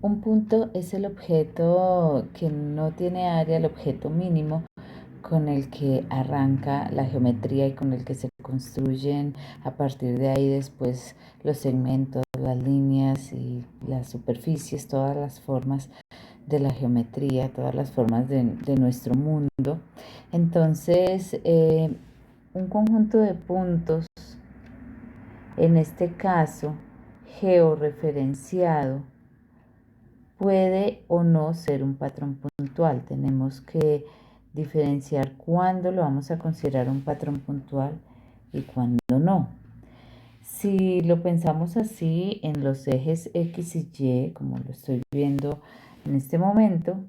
Un punto es el objeto que no tiene área, el objeto mínimo con el que arranca la geometría y con el que se construyen a partir de ahí después los segmentos, las líneas y las superficies, todas las formas de la geometría, todas las formas de nuestro mundo. Entonces, un conjunto de puntos, en este caso georreferenciado, puede o no ser un patrón puntual. Tenemos que diferenciar cuándo lo vamos a considerar un patrón puntual y cuándo no. Si lo pensamos así en los ejes X y Y, como lo estoy viendo en este momento,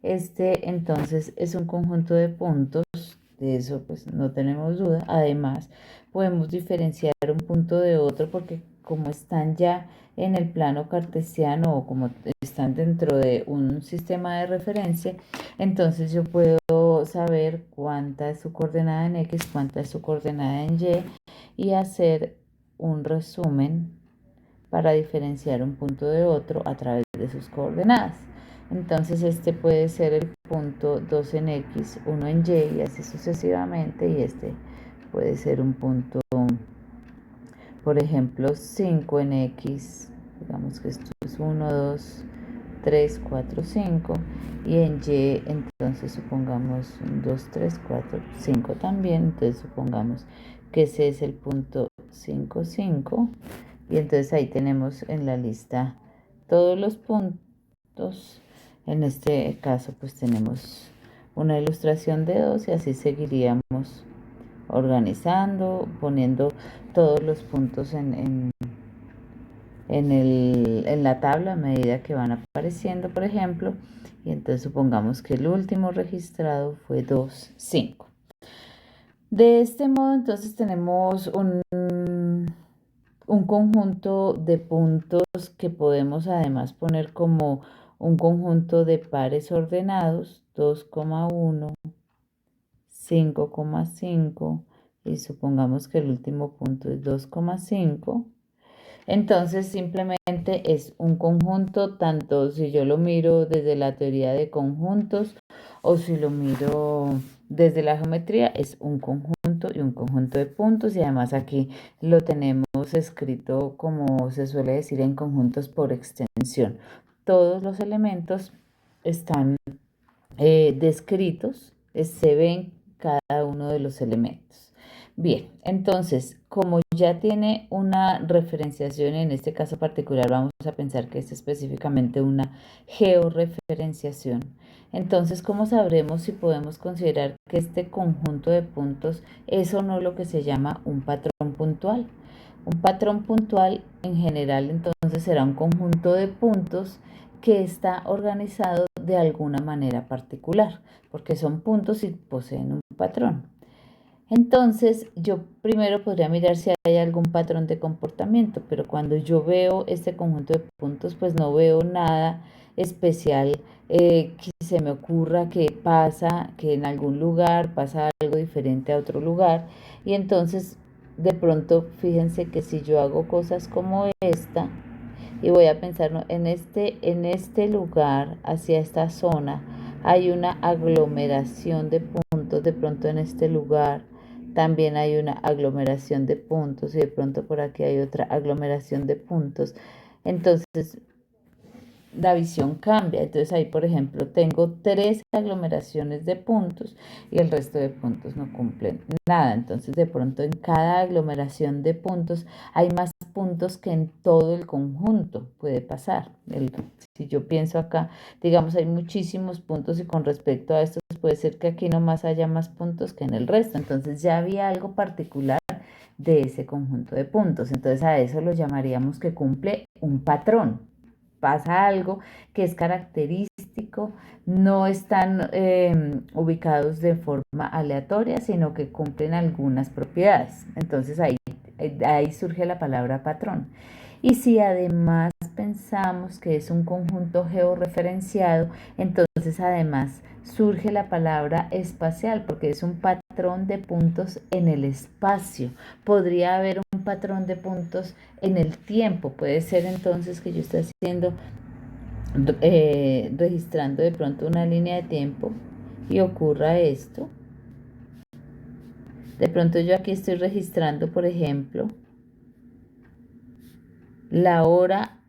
este entonces es un conjunto de puntos, de eso pues no tenemos duda. Además, podemos diferenciar un punto de otro porque como están ya en el plano cartesiano o como están dentro de un sistema de referencia, entonces yo puedo saber cuánta es su coordenada en X, cuánta es su coordenada en Y hacer un resumen para diferenciar un punto de otro a través de sus coordenadas. Entonces este puede ser el punto 2 en X, 1 en Y y así sucesivamente, y este puede ser un punto, por ejemplo, 5 en X, digamos que esto es 1, 2, 3, 4, 5, y en Y entonces supongamos 2, 3, 4, 5 también, entonces supongamos que ese es el punto 5, 5, y entonces ahí tenemos en la lista todos los puntos. En este caso pues tenemos una ilustración de 2 y así seguiríamos organizando, poniendo todos los puntos en la tabla a medida que van apareciendo, por ejemplo, y entonces supongamos que el último registrado fue 2, 5. De este modo entonces tenemos un conjunto de puntos que podemos además poner como un conjunto de pares ordenados, 2,1, 5,5, y supongamos que el último punto es 2,5. Entonces simplemente es un conjunto, tanto si yo lo miro desde la teoría de conjuntos o si lo miro desde la geometría, es un conjunto y un conjunto de puntos, y además aquí lo tenemos escrito como se suele decir en conjuntos por extensión. Todos los elementos están descritos, se ven cada uno de los elementos. Bien, entonces, como ya tiene una referenciación, en este caso particular vamos a pensar que es específicamente una georreferenciación. Entonces, ¿cómo sabremos si podemos considerar que este conjunto de puntos es o no lo que se llama un patrón puntual? Un patrón puntual en general entonces será un conjunto de puntos que está organizado de alguna manera particular, porque son puntos y poseen un patrón. Entonces, yo primero podría mirar si hay algún patrón de comportamiento, pero cuando yo veo este conjunto de puntos, pues no veo nada especial que se me ocurra que pasa, que en algún lugar pasa algo diferente a otro lugar. Y entonces, de pronto, fíjense que si yo hago cosas como esta, y voy a pensar, ¿no? En este lugar, hacia esta zona, hay una aglomeración de puntos, de pronto en este lugar también hay una aglomeración de puntos y de pronto por aquí hay otra aglomeración de puntos. Entonces la visión cambia. Entonces ahí, por ejemplo, tengo 3 aglomeraciones de puntos y el resto de puntos no cumplen nada. Entonces de pronto en cada aglomeración de puntos hay más puntos que en todo el conjunto puede pasar. Si yo pienso acá, digamos, hay muchísimos puntos y con respecto a estos puede ser que aquí nomás haya más puntos que en el resto. Entonces ya había algo particular de ese conjunto de puntos. Entonces a eso lo llamaríamos que cumple un patrón. Pasa algo que es característico, no están ubicados de forma aleatoria, sino que cumplen algunas propiedades. Entonces ahí surge la palabra patrón. Y si además pensamos que es un conjunto georreferenciado, entonces además surge la palabra espacial, porque es un patrón de puntos en el espacio. Podría haber un patrón de puntos en el tiempo. Puede ser entonces que yo esté haciendo registrando de pronto una línea de tiempo y ocurra esto. De pronto yo aquí estoy registrando, por ejemplo, la hora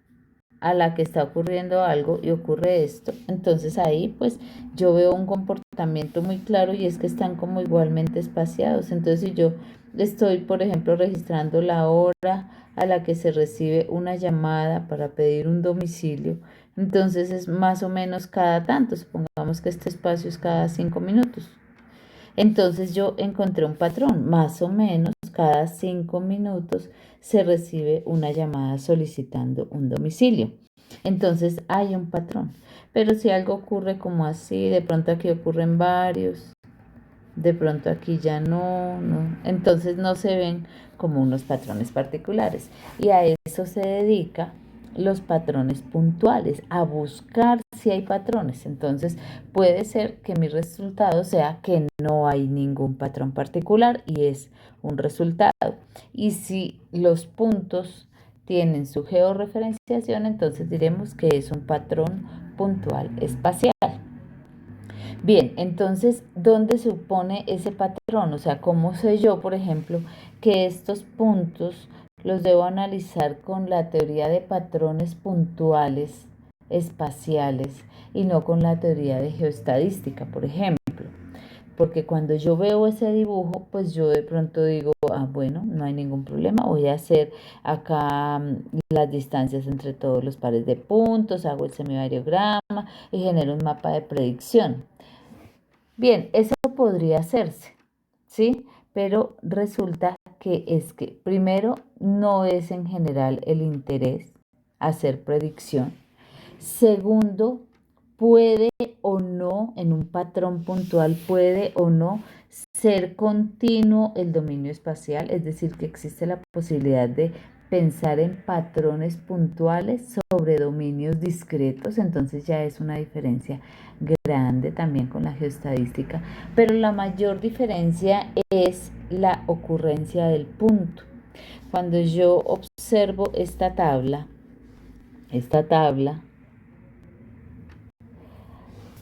a la que está ocurriendo algo y ocurre esto. Entonces ahí pues yo veo un comportamiento muy claro y es que están como igualmente espaciados. Entonces si yo estoy, por ejemplo, registrando la hora a la que se recibe una llamada para pedir un domicilio, entonces es más o menos cada tanto. Supongamos que este espacio es cada 5 minutos. Entonces yo encontré un patrón, más o menos cada 5 minutos se recibe una llamada solicitando un domicilio. Entonces hay un patrón. Pero si algo ocurre como así, de pronto aquí ocurren varios, de pronto aquí ya no, entonces no se ven como unos patrones particulares. Y a eso se dedica los patrones puntuales, a buscar si hay patrones. Entonces puede ser que mi resultado sea que no hay ningún patrón particular y es un resultado. Y si los puntos tienen su georreferenciación, entonces diremos que es un patrón puntual espacial. Bien, entonces, ¿dónde se supone ese patrón? O sea, ¿cómo sé yo, por ejemplo, que estos puntos los debo analizar con la teoría de patrones puntuales espaciales y no con la teoría de geoestadística, por ejemplo? Porque cuando yo veo ese dibujo, pues yo de pronto digo, ah, bueno, no hay ningún problema, voy a hacer acá las distancias entre todos los pares de puntos, hago el semivariograma y genero un mapa de predicción. Bien, eso podría hacerse, ¿sí? Pero resulta que es que primero no es en general el interés hacer predicción. Segundo, puede o no, en un patrón puntual, puede o no ser continuo el dominio espacial, es decir, que existe la posibilidad de pensar en patrones puntuales sobre dominios discretos, entonces ya es una diferencia grande también con la geoestadística, pero la mayor diferencia es la ocurrencia del punto. Cuando yo observo esta tabla,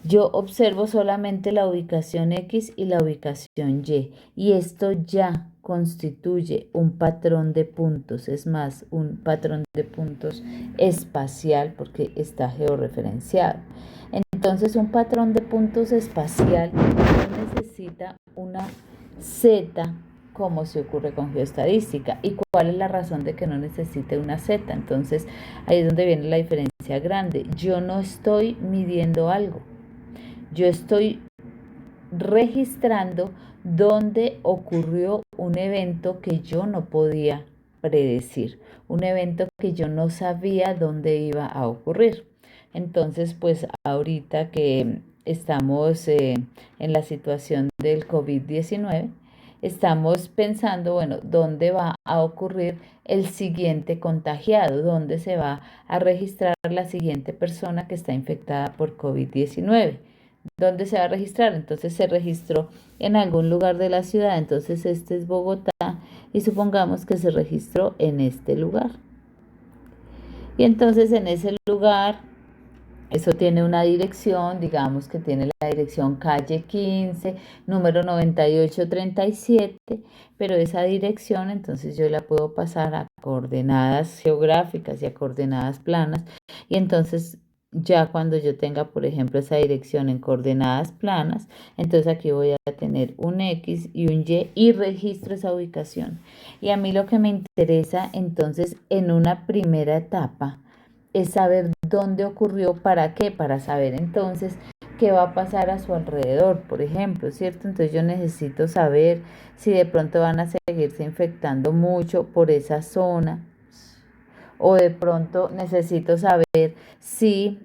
yo observo solamente la ubicación X y la ubicación y esto ya constituye un patrón de puntos, es más, un patrón de puntos espacial porque está georreferenciado. Entonces, un patrón de puntos espacial no necesita una Z como se ocurre con geoestadística. ¿Y cuál es la razón de que no necesite una Z? Entonces, ahí es donde viene la diferencia grande. Yo no estoy midiendo algo. Yo estoy registrando dónde ocurrió un evento que yo no podía predecir, un evento que yo no sabía dónde iba a ocurrir. Entonces, pues ahorita que estamos en la situación del COVID-19, estamos pensando, bueno, ¿dónde va a ocurrir el siguiente contagiado? ¿Dónde se va a registrar la siguiente persona que está infectada por COVID-19? ¿Dónde se va a registrar? Entonces se registró en algún lugar de la ciudad, entonces este es Bogotá y supongamos que se registró en este lugar. Y entonces en ese lugar, eso tiene una dirección, digamos que tiene la dirección calle 15, número 9837, pero esa dirección entonces yo la puedo pasar a coordenadas geográficas y a coordenadas planas y entonces ya cuando yo tenga, por ejemplo, esa dirección en coordenadas planas, entonces aquí voy a tener un X y un y registro esa ubicación. Y a mí lo que me interesa entonces en una primera etapa es saber dónde ocurrió, para qué, para saber entonces qué va a pasar a su alrededor, por ejemplo, ¿cierto? Entonces yo necesito saber si de pronto van a seguirse infectando mucho por esa zona o de pronto necesito saber si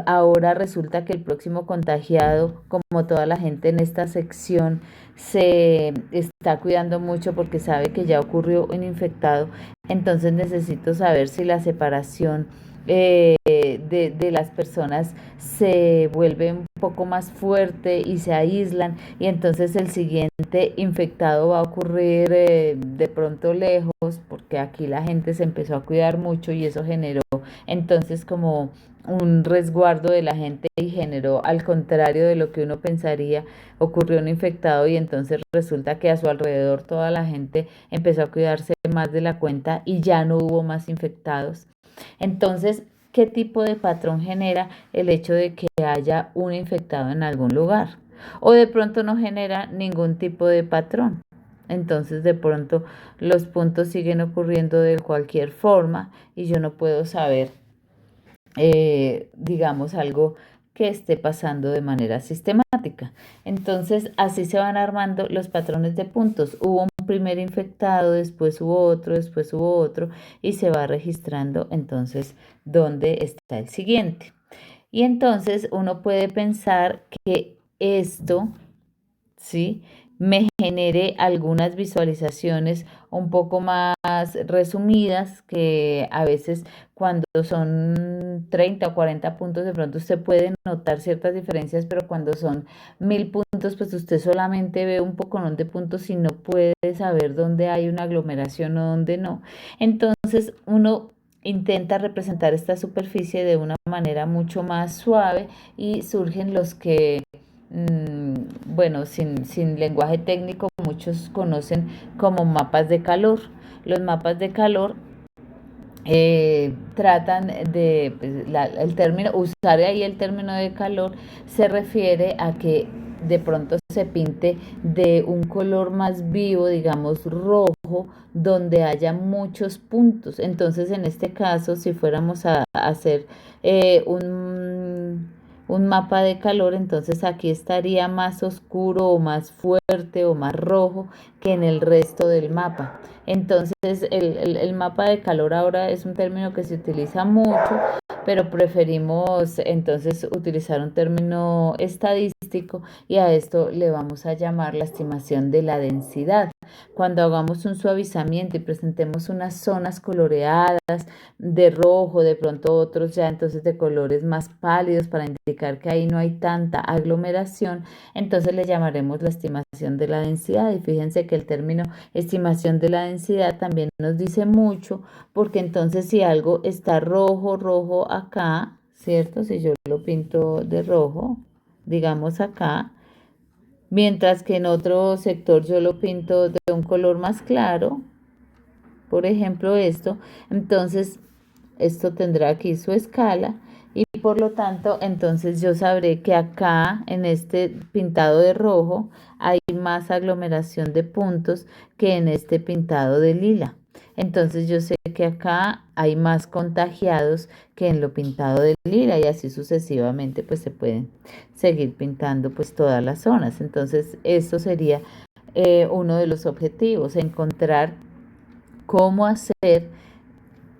ahora resulta que el próximo contagiado, como toda la gente en esta sección, se está cuidando mucho porque sabe que ya ocurrió un infectado, entonces necesito saber si la separación de las personas se vuelve un poco más fuerte y se aíslan y entonces el siguiente infectado va a ocurrir de pronto lejos porque aquí la gente se empezó a cuidar mucho y eso generó generó entonces como un resguardo de la gente y generó, al contrario de lo que uno pensaría, ocurrió un infectado y entonces resulta que a su alrededor toda la gente empezó a cuidarse más de la cuenta y ya no hubo más infectados. Entonces, ¿qué tipo de patrón genera el hecho de que haya un infectado en algún lugar? O de pronto no genera ningún tipo de patrón. Entonces, de pronto los puntos siguen ocurriendo de cualquier forma y yo no puedo saber, digamos, algo que esté pasando de manera sistemática. Entonces, así se van armando los patrones de puntos. Hubo un primer infectado, después hubo otro, y se va registrando entonces dónde está el siguiente. Y entonces uno puede pensar que esto, ¿sí?, me genere algunas visualizaciones un poco más resumidas, que a veces cuando son 30 o 40 puntos de pronto usted puede notar ciertas diferencias, pero cuando son 1000 puntos pues usted solamente ve un poco de puntos y no puede saber dónde hay una aglomeración o dónde no. Entonces uno intenta representar esta superficie de una manera mucho más suave y surgen los que bueno, sin lenguaje técnico, muchos conocen como mapas de calor. Los mapas de calor tratan de, pues, el término, usar ahí el término de calor se refiere a que de pronto se pinte de un color más vivo, digamos rojo, donde haya muchos puntos. Entonces, en este caso, si fuéramos a hacer un mapa de calor, entonces aquí estaría más oscuro o más fuerte o más rojo que en el resto del mapa. Entonces, el mapa de calor ahora es un término que se utiliza mucho, pero preferimos entonces utilizar un término estadístico y a esto le vamos a llamar la estimación de la densidad. Cuando hagamos un suavizamiento y presentemos unas zonas coloreadas de rojo, de pronto otros ya entonces de colores más pálidos para indicar que ahí no hay tanta aglomeración, entonces le llamaremos la estimación de la densidad. Y fíjense que el término estimación de la densidad también nos dice mucho, porque entonces si algo está rojo, rojo acá, ¿cierto? Si yo lo pinto de rojo, digamos acá, mientras que en otro sector yo lo pinto de un color más claro, por ejemplo esto, entonces esto tendrá aquí su escala y por lo tanto entonces yo sabré que acá en este pintado de rojo hay más aglomeración de puntos que en este pintado de lila. Entonces yo sé que acá hay más contagiados que en lo pintado de lila y así sucesivamente pues se pueden seguir pintando pues todas las zonas. Entonces eso sería uno de los objetivos, encontrar cómo hacer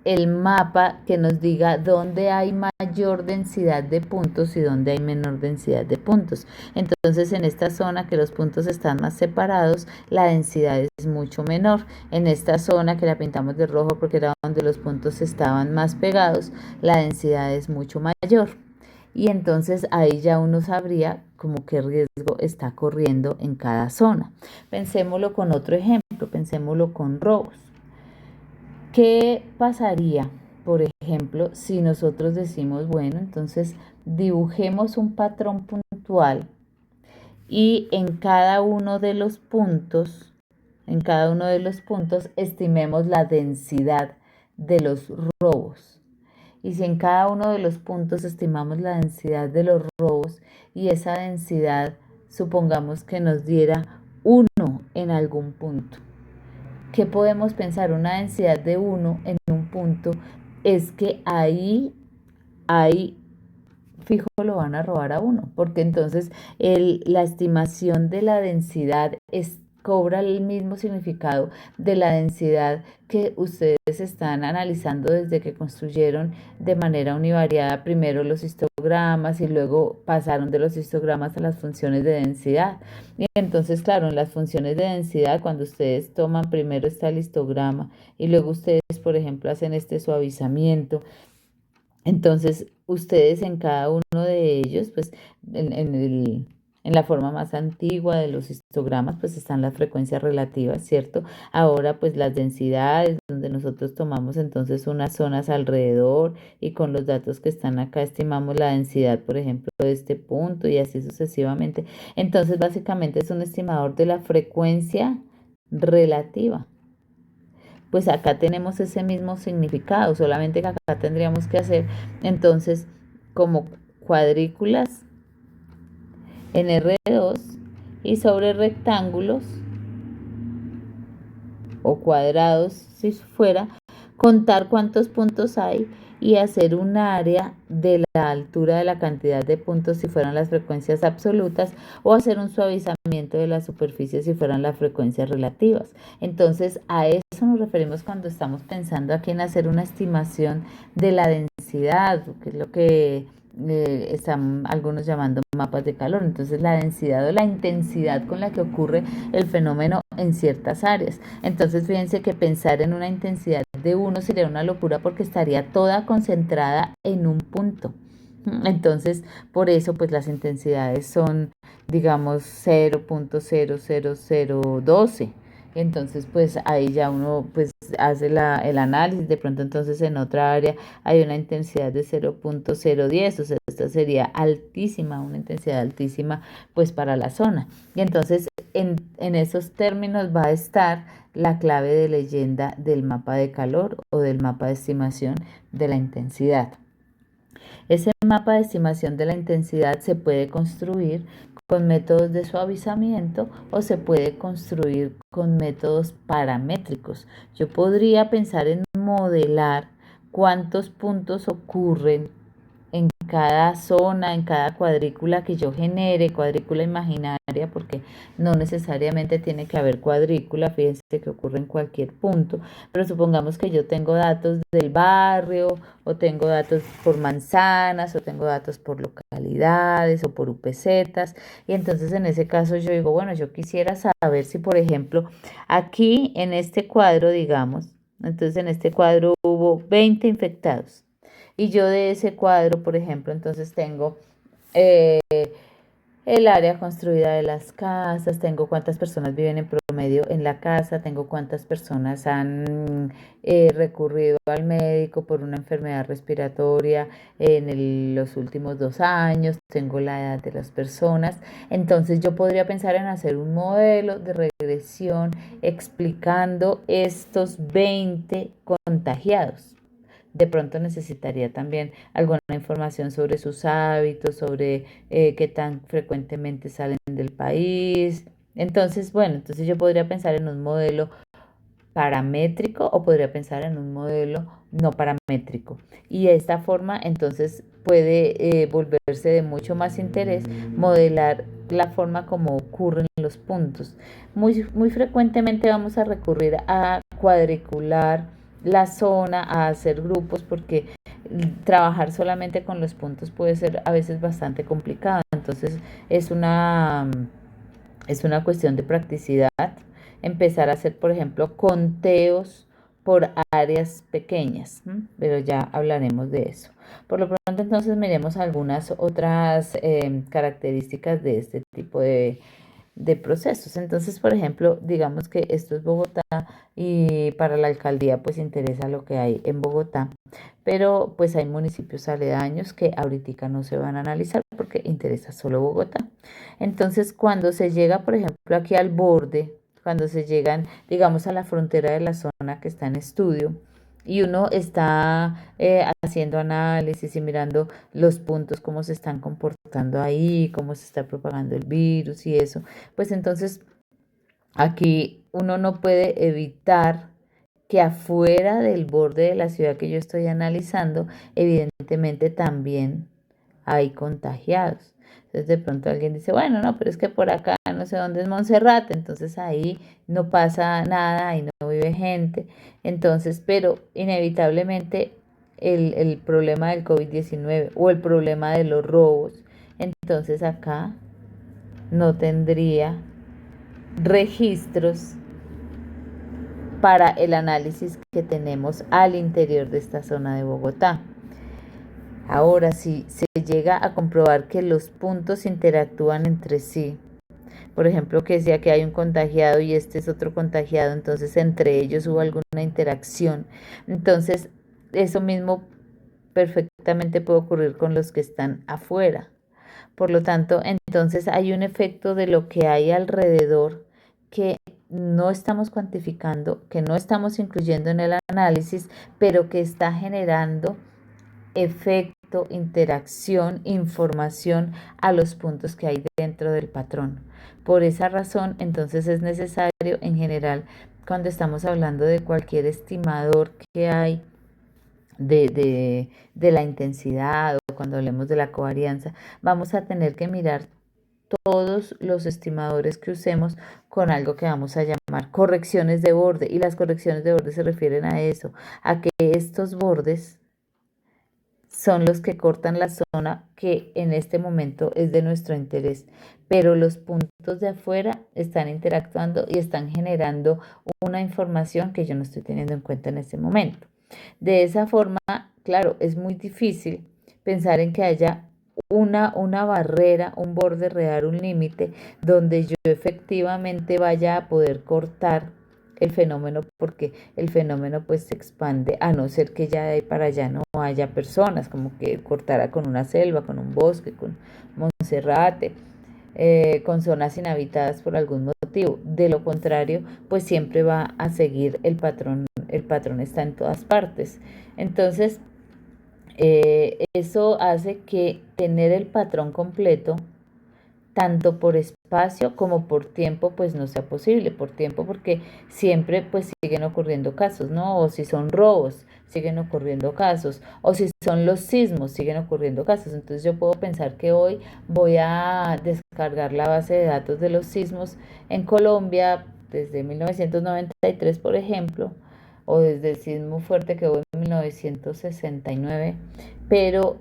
el mapa que nos diga dónde hay mayor densidad de puntos y dónde hay menor densidad de puntos. Entonces, en esta zona que los puntos están más separados, la densidad es mucho menor. En esta zona que la pintamos de rojo porque era donde los puntos estaban más pegados, la densidad es mucho mayor. Y entonces ahí ya uno sabría como qué riesgo está corriendo en cada zona. Pensémoslo con otro ejemplo, pensémoslo con robos. ¿Qué pasaría, por ejemplo, si nosotros decimos, bueno, entonces dibujemos un patrón puntual y en cada uno de los puntos estimemos la densidad de los robos? Y si en cada uno de los puntos estimamos la densidad de los robos y esa densidad, supongamos que nos diera 1 en algún punto. ¿Qué podemos pensar? Una densidad de 1 en un punto es que ahí fijo lo van a robar a uno, porque entonces la estimación de la densidad cobra el mismo significado de la densidad que ustedes están analizando desde que construyeron de manera univariada primero los histogramas y luego pasaron de los histogramas a las funciones de densidad. Y entonces, claro, en las funciones de densidad, cuando ustedes toman primero está el histograma y luego ustedes, por ejemplo, hacen este suavizamiento, entonces, ustedes en cada uno de ellos, pues en el En la forma más antigua de los histogramas, pues están las frecuencias relativas, ¿cierto? Ahora, pues las densidades, donde nosotros tomamos entonces unas zonas alrededor y con los datos que están acá estimamos la densidad, por ejemplo, de este punto y así sucesivamente. Entonces, básicamente es un estimador de la frecuencia relativa. Pues acá tenemos ese mismo significado, solamente que acá tendríamos que hacer entonces como cuadrículas en R2 y sobre rectángulos o cuadrados si fuera, contar cuántos puntos hay y hacer un área de la altura de la cantidad de puntos si fueran las frecuencias absolutas o hacer un suavizamiento de la superficie si fueran las frecuencias relativas. Entonces a eso nos referimos cuando estamos pensando aquí en hacer una estimación de la densidad, que es lo que están algunos llamando mapas de calor. Entonces la densidad o la intensidad con la que ocurre el fenómeno en ciertas áreas. Entonces fíjense que pensar en una intensidad de 1 sería una locura porque estaría toda concentrada en un punto. Entonces, por eso, pues las intensidades son, digamos, 0.00012. Entonces, pues ahí ya uno pues hace el análisis. De pronto, entonces en otra área hay una intensidad de 0.010. O sea, esta sería altísima, una intensidad altísima, pues para la zona. Y entonces, en esos términos va a estar la clave de leyenda del mapa de calor o del mapa de estimación de la intensidad. Ese mapa de estimación de la intensidad se puede construir con métodos de suavizamiento o se puede construir con métodos paramétricos. Yo podría pensar en modelar cuántos puntos ocurren en cada zona, en cada cuadrícula que yo genere, cuadrícula imaginaria, porque no necesariamente tiene que haber cuadrícula, fíjense que ocurre en cualquier punto, pero supongamos que yo tengo datos del barrio, o tengo datos por manzanas, o tengo datos por localidades, o por UPZs, y entonces en ese caso yo digo, bueno, yo quisiera saber si, por ejemplo, aquí en este cuadro, digamos, entonces en este cuadro hubo 20 infectados. Y yo de ese cuadro, por ejemplo, entonces tengo eh, el área construida de las casas, tengo cuántas personas viven en promedio en la casa, tengo cuántas personas han recurrido al médico por una enfermedad respiratoria en los últimos 2 años, tengo la edad de las personas. Entonces yo podría pensar en hacer un modelo de regresión explicando estos 20 contagiados. De pronto necesitaría también alguna información sobre sus hábitos, sobre qué tan frecuentemente salen del país. Entonces, bueno, entonces yo podría pensar en un modelo paramétrico o podría pensar en un modelo no paramétrico. Y de esta forma, entonces, puede volverse de mucho más interés modelar la forma como ocurren los puntos. Muy frecuentemente vamos a recurrir a cuadricular la zona, a hacer grupos, porque trabajar solamente con los puntos puede ser a veces bastante complicado. Entonces, es una cuestión de practicidad empezar a hacer, por ejemplo, conteos por áreas pequeñas, pero ya hablaremos de eso. Por lo pronto, entonces, miremos algunas otras características de este tipo de procesos. Entonces, por ejemplo, digamos que esto es Bogotá y para la alcaldía pues interesa lo que hay en Bogotá, pero pues hay municipios aledaños que ahorita no se van a analizar porque interesa solo Bogotá. Entonces, cuando se llega, por ejemplo, aquí al borde, cuando se llegan, digamos, a la frontera de la zona que está en estudio, y uno está haciendo análisis y mirando los puntos, cómo se están comportando ahí, cómo se está propagando el virus y eso, pues entonces aquí uno no puede evitar que afuera del borde de la ciudad que yo estoy analizando, evidentemente también hay contagiados. Entonces de pronto alguien dice, bueno, no, pero es que por acá no sé dónde es Monserrate, entonces ahí no pasa nada, ahí no vive gente. Entonces, pero inevitablemente el problema del COVID-19 o el problema de los robos, entonces acá no tendría registros para el análisis que tenemos al interior de esta zona de Bogotá. Ahora, si se llega a comprobar que los puntos interactúan entre sí, por ejemplo, que decía que hay un contagiado y este es otro contagiado, entonces entre ellos hubo alguna interacción. Entonces, eso mismo perfectamente puede ocurrir con los que están afuera. Por lo tanto, entonces hay un efecto de lo que hay alrededor que no estamos cuantificando, que no estamos incluyendo en el análisis, pero que está generando efecto, interacción, información a los puntos que hay dentro del patrón. Por esa razón, entonces es necesario en general, cuando estamos hablando de cualquier estimador que hay de la intensidad o cuando hablemos de la covarianza, vamos a tener que mirar todos los estimadores que usemos con algo que vamos a llamar correcciones de borde. Y las correcciones de borde se refieren a eso, a que estos bordes son los que cortan la zona que en este momento es de nuestro interés, pero los puntos de afuera están interactuando y están generando una información que yo no estoy teniendo en cuenta en este momento. De esa forma, claro, es muy difícil pensar en que haya una barrera, un borde real, un límite, donde yo efectivamente vaya a poder cortar el fenómeno, porque el fenómeno pues se expande, a no ser que ya de ahí para allá no haya personas, como que cortara con una selva, con un bosque, con Monserrate, con zonas inhabitadas por algún motivo. De lo contrario, pues siempre va a seguir el patrón está en todas partes. Entonces, eso hace que tener el patrón completo, tanto por espacio como por tiempo, pues no sea posible. Por tiempo porque siempre pues siguen ocurriendo casos, ¿no? O si son robos, siguen ocurriendo casos. O si son los sismos, siguen ocurriendo casos. Entonces yo puedo pensar que hoy voy a descargar la base de datos de los sismos en Colombia desde 1993, por ejemplo, o desde el sismo fuerte que hubo en 1969, pero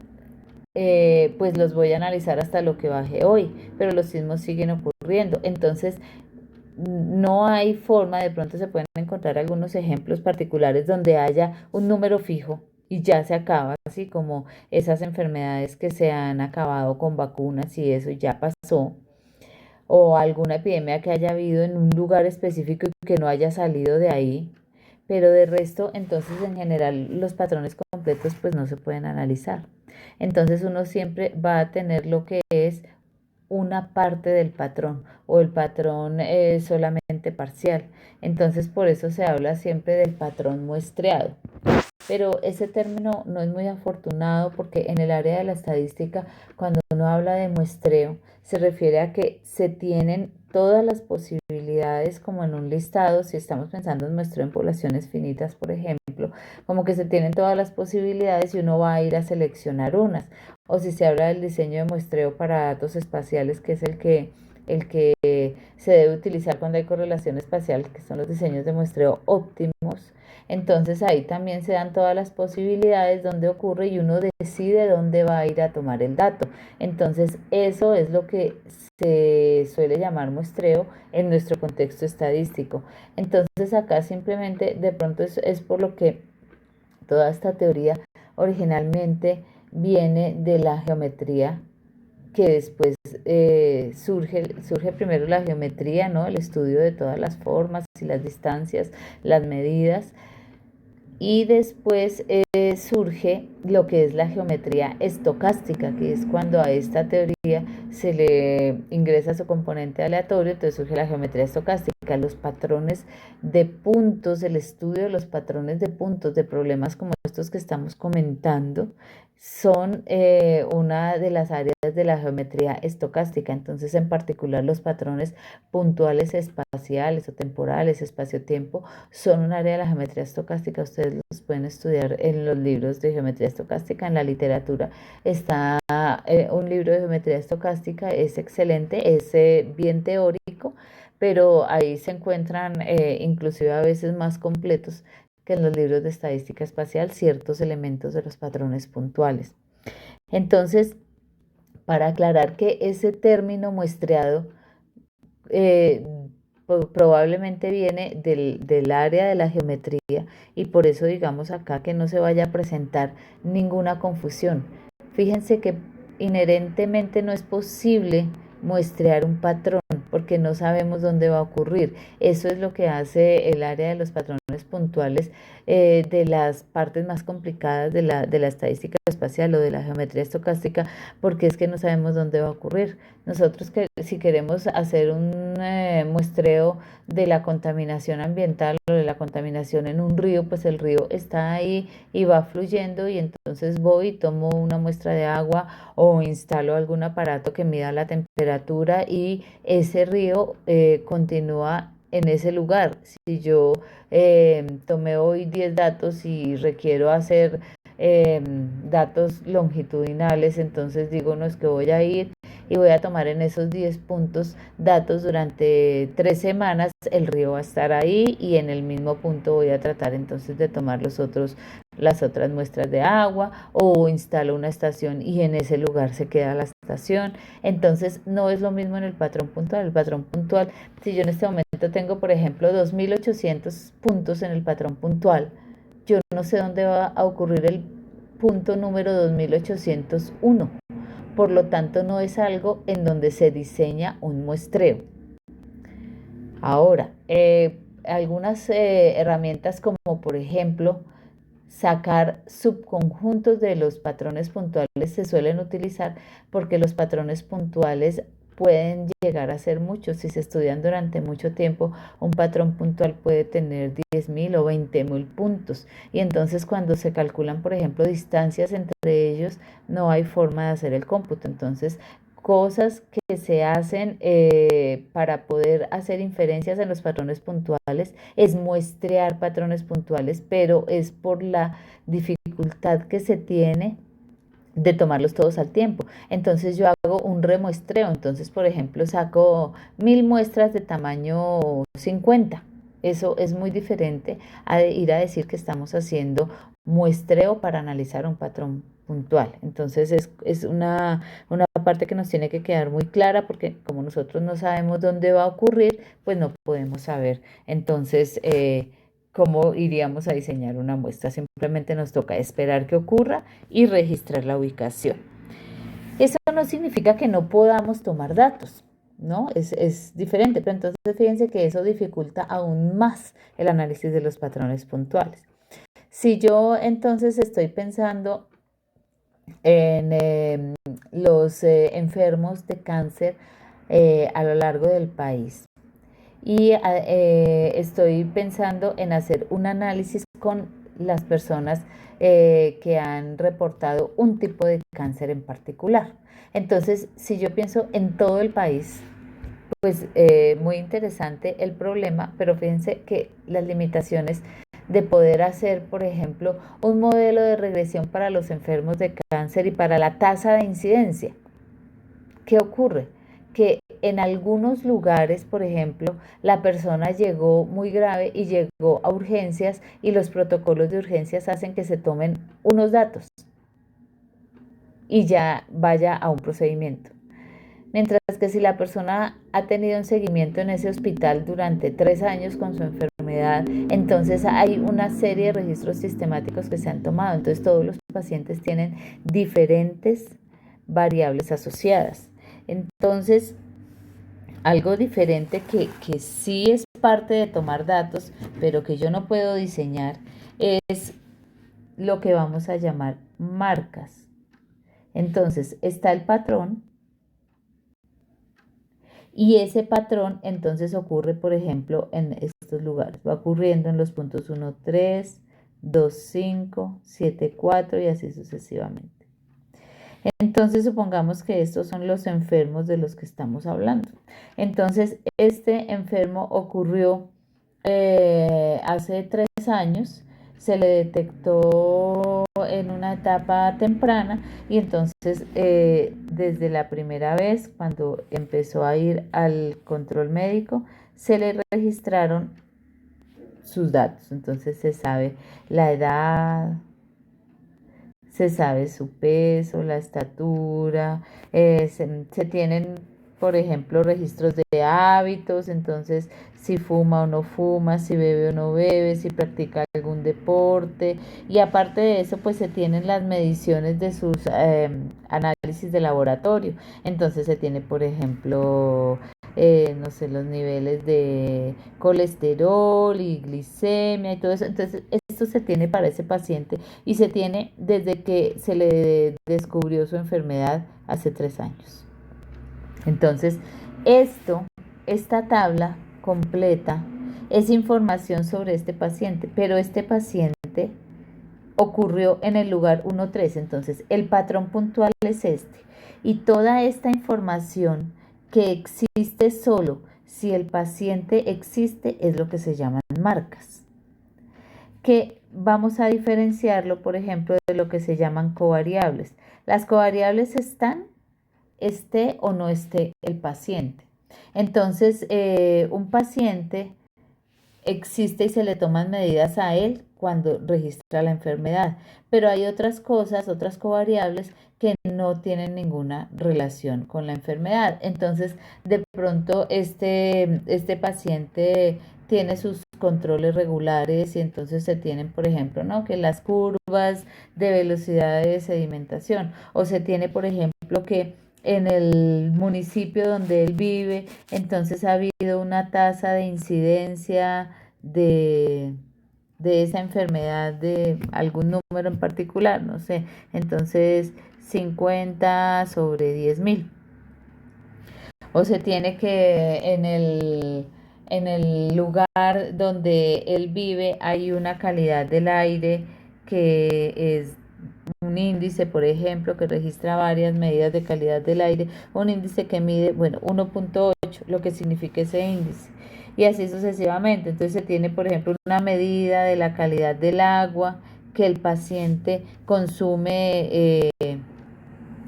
pues los voy a analizar hasta lo que baje hoy, pero los sismos siguen ocurriendo. Entonces, no hay forma, de pronto se pueden encontrar algunos ejemplos particulares donde haya un número fijo y ya se acaba, así como esas enfermedades que se han acabado con vacunas y eso ya pasó, o alguna epidemia que haya habido en un lugar específico y que no haya salido de ahí, pero de resto, entonces en general los patrones completos pues no se pueden analizar. Entonces uno siempre va a tener lo que es una parte del patrón o el patrón solamente parcial. Entonces por eso se habla siempre del patrón muestreado. Pero ese término no es muy afortunado porque en el área de la estadística, cuando uno habla de muestreo, se refiere a que se tienen todas las posibilidades como en un listado, si estamos pensando en muestreo en poblaciones finitas, por ejemplo, como que se tienen todas las posibilidades y uno va a ir a seleccionar unas. O si se habla del diseño de muestreo para datos espaciales, que es el que se debe utilizar cuando hay correlación espacial, que son los diseños de muestreo óptimos. Entonces ahí también se dan todas las posibilidades donde ocurre y uno decide dónde va a ir a tomar el dato. Entonces eso es lo que se suele llamar muestreo en nuestro contexto estadístico. Entonces acá simplemente de pronto es por lo que toda esta teoría originalmente viene de la geometría, que después surge primero la geometría, ¿no? El estudio de todas las formas y las distancias, las medidas, y después surge lo que es la geometría estocástica, que es cuando a esta teoría se le ingresa su componente aleatorio, entonces surge la geometría estocástica, los patrones de puntos, el estudio de los patrones de puntos de problemas como estos que estamos comentando, son una de las áreas de la geometría estocástica. Entonces, en particular, los patrones puntuales espaciales o temporales, espacio-tiempo, son un área de la geometría estocástica. Ustedes los pueden estudiar en los libros de geometría estocástica. En la literatura está un libro de geometría estocástica, es excelente, es bien teórico, pero ahí se encuentran inclusive a veces más completos que en los libros de estadística espacial ciertos elementos de los patrones puntuales. Entonces, para aclarar que ese término muestreado eh, probablemente viene del área de la geometría y por eso digamos acá que no se vaya a presentar ninguna confusión. Fíjense que inherentemente no es posible muestrear un patrón porque no sabemos dónde va a ocurrir. Eso es lo que hace el área de los patrones puntuales, de las partes más complicadas de la estadística espacial o de la geometría estocástica, porque es que no sabemos dónde va a ocurrir. Nosotros que si queremos hacer un muestreo de la contaminación ambiental o de la contaminación en un río, pues el río está ahí y va fluyendo, y entonces voy y tomo una muestra de agua o instalo algún aparato que mida la temperatura y ese río continúa en ese lugar. Si yo tomé hoy 10 datos y requiero hacer datos longitudinales, entonces digo, no, es que voy a ir y voy a tomar en esos 10 puntos datos durante 3 semanas, el río va a estar ahí y en el mismo punto voy a tratar entonces de tomar las otras muestras de agua, o instalo una estación y en ese lugar se queda la estación. Entonces no es lo mismo en el patrón puntual. El patrón puntual, si yo en este momento tengo, por ejemplo, 2800 puntos en el patrón puntual, yo no sé dónde va a ocurrir el punto número 2801. Por lo tanto, no es algo en donde se diseña un muestreo. Ahora, algunas herramientas como por ejemplo sacar subconjuntos de los patrones puntuales se suelen utilizar porque los patrones puntuales pueden llegar a ser muchos. Si se estudian durante mucho tiempo, un patrón puntual puede tener 10.000 o 20.000 puntos. Y entonces cuando se calculan, por ejemplo, distancias entre ellos, no hay forma de hacer el cómputo. Entonces, cosas que se hacen para poder hacer inferencias en los patrones puntuales es muestrear patrones puntuales, pero es por la dificultad que se tiene de tomarlos todos al tiempo. Entonces yo hago un remuestreo. Entonces, por ejemplo, saco 1000 muestras de tamaño 50. Eso es muy diferente a ir a decir que estamos haciendo muestreo para analizar un patrón puntual. Entonces es una parte que nos tiene que quedar muy clara, porque como nosotros no sabemos dónde va a ocurrir, pues no podemos saber. Entonces, cómo iríamos a diseñar una muestra. Simplemente nos toca esperar que ocurra y registrar la ubicación. Eso no significa que no podamos tomar datos, ¿no? Es diferente, pero entonces fíjense que eso dificulta aún más el análisis de los patrones puntuales. Si yo entonces estoy pensando en los enfermos de cáncer a lo largo del país, y estoy pensando en hacer un análisis con las personas que han reportado un tipo de cáncer en particular. Entonces, si yo pienso en todo el país, pues muy interesante el problema, pero fíjense que las limitaciones de poder hacer, por ejemplo, un modelo de regresión para los enfermos de cáncer y para la tasa de incidencia. ¿Qué ocurre? Que en algunos lugares, por ejemplo, la persona llegó muy grave y llegó a urgencias, y los protocolos de urgencias hacen que se tomen unos datos y ya vaya a un procedimiento. Mientras que si la persona ha tenido un seguimiento en ese hospital durante 3 años con su enfermedad, entonces hay una serie de registros sistemáticos que se han tomado. Entonces todos los pacientes tienen diferentes variables asociadas. Entonces, algo diferente que sí es parte de tomar datos, pero que yo no puedo diseñar, es lo que vamos a llamar marcas. Entonces, está el patrón, y ese patrón entonces ocurre, por ejemplo, en estos lugares. Va ocurriendo en los puntos 1, 3, 2, 5, 7, 4 y así sucesivamente. Entonces supongamos que estos son los enfermos de los que estamos hablando. Entonces este enfermo ocurrió hace 3 años, se le detectó en una etapa temprana, y entonces desde la primera vez cuando empezó a ir al control médico se le registraron sus datos. Entonces se sabe la edad, se sabe su peso, la estatura, se tienen por ejemplo, registros de hábitos, entonces si fuma o no fuma, si bebe o no bebe, si practica algún deporte. Y aparte de eso, pues se tienen las mediciones de sus análisis de laboratorio. Entonces se tiene, por ejemplo, no sé, los niveles de colesterol y glicemia y todo eso. Entonces, esto se tiene para ese paciente y se tiene desde que se le descubrió su enfermedad hace 3 años. Entonces, esta tabla completa es información sobre este paciente, pero este paciente ocurrió en el lugar 1-3, entonces el patrón puntual es este. Y toda esta información que existe solo si el paciente existe es lo que se llaman marcas, que vamos a diferenciarlo, por ejemplo, de lo que se llaman covariables. Las covariables están, esté o no esté el paciente. Entonces, un paciente existe y se le toman medidas a él cuando registra la enfermedad, pero hay otras cosas, otras covariables que no tienen ninguna relación con la enfermedad. Entonces, de pronto, este paciente tiene sus controles regulares y entonces se tienen, por ejemplo, ¿no? Que las curvas de velocidad de sedimentación, o se tiene, por ejemplo, que en el municipio donde él vive, entonces ha habido una tasa de incidencia de, de esa enfermedad de algún número en particular, no sé, entonces 50 sobre 10.000. O se tiene que en el lugar donde él vive hay una calidad del aire que es un índice, por ejemplo, que registra varias medidas de calidad del aire, un índice que mide, bueno, 1.8, lo que significa ese índice, y así sucesivamente. Entonces se tiene, por ejemplo, una medida de la calidad del agua que el paciente consume,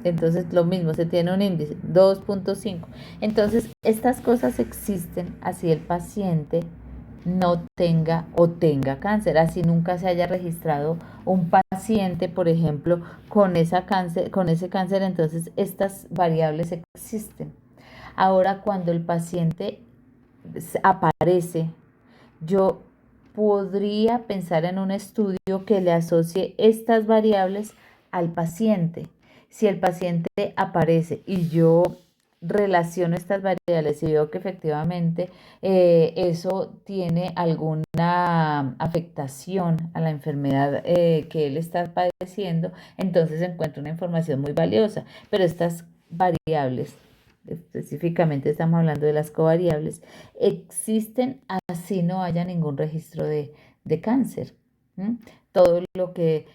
entonces lo mismo, se tiene un índice 2.5. Entonces estas cosas existen así el paciente no tenga o tenga cáncer, así nunca se haya registrado un paciente, por ejemplo, con ese cáncer, entonces estas variables existen. Ahora, cuando el paciente aparece, yo podría pensar en un estudio que le asocie estas variables al paciente. Si el paciente aparece y yo relaciono estas variables y veo que efectivamente eso tiene alguna afectación a la enfermedad que él está padeciendo, entonces encuentro una información muy valiosa. Pero estas variables, específicamente estamos hablando de las covariables, existen así no haya ningún registro de cáncer. ¿M? Todo lo que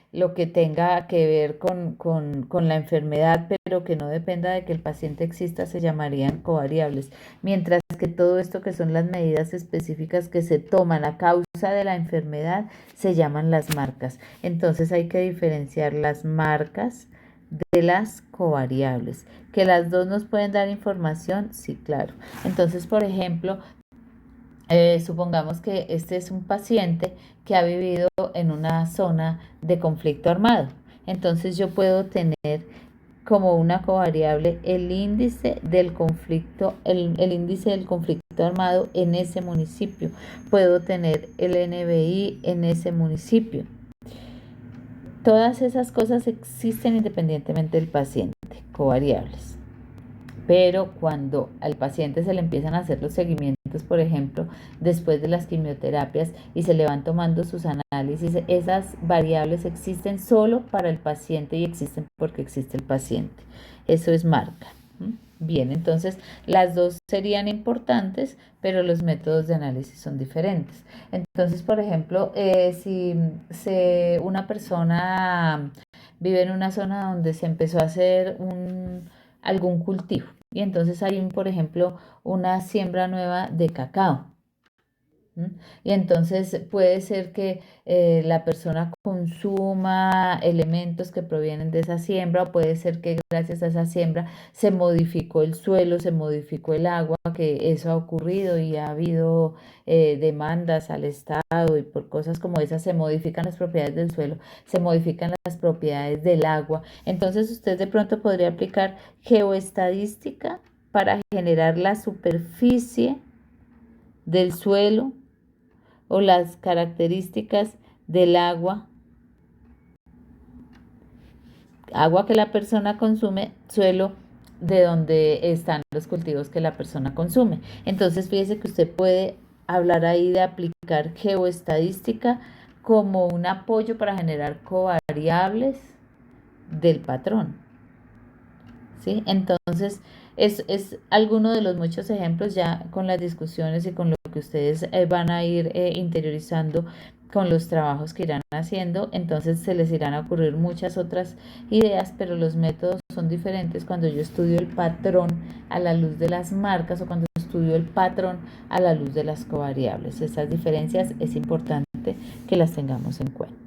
tenga que ver con la enfermedad, pero que no dependa de que el paciente exista, se llamarían covariables. Mientras que todo esto que son las medidas específicas que se toman a causa de la enfermedad, se llaman las marcas. Entonces hay que diferenciar las marcas de las covariables. ¿Que las dos nos pueden dar información? Sí, claro. Entonces, por ejemplo, supongamos que este es un paciente que ha vivido en una zona de conflicto armado. Entonces yo puedo tener como una covariable el índice del conflicto, el índice del conflicto armado en ese municipio. Puedo tener el NBI en ese municipio. Todas esas cosas existen independientemente del paciente, covariables. Pero cuando al paciente se le empiezan a hacer los seguimientos, por ejemplo, después de las quimioterapias y se le van tomando sus análisis, esas variables existen solo para el paciente y existen porque existe el paciente. Eso es marca. Bien, entonces las dos serían importantes, pero los métodos de análisis son diferentes. Entonces, por ejemplo, si una persona vive en una zona donde se empezó a hacer algún cultivo, y entonces hay, por ejemplo, una siembra nueva de cacao. Y entonces puede ser que la persona consuma elementos que provienen de esa siembra, o puede ser que gracias a esa siembra se modificó el suelo, se modificó el agua, que eso ha ocurrido y ha habido demandas al Estado, y por cosas como esas se modifican las propiedades del suelo, se modifican las propiedades del agua. Entonces usted de pronto podría aplicar geoestadística para generar la superficie del suelo o las características del agua que la persona consume, suelo de donde están los cultivos que la persona consume. Entonces, fíjese que usted puede hablar ahí de aplicar geoestadística como un apoyo para generar covariables del patrón. ¿Sí? Entonces, es alguno de los muchos ejemplos ya con las discusiones y con lo que ustedes van a ir interiorizando con los trabajos que irán haciendo. Entonces se les irán a ocurrir muchas otras ideas, pero los métodos son diferentes cuando yo estudio el patrón a la luz de las marcas o cuando estudio el patrón a la luz de las covariables. Esas diferencias es importante que las tengamos en cuenta.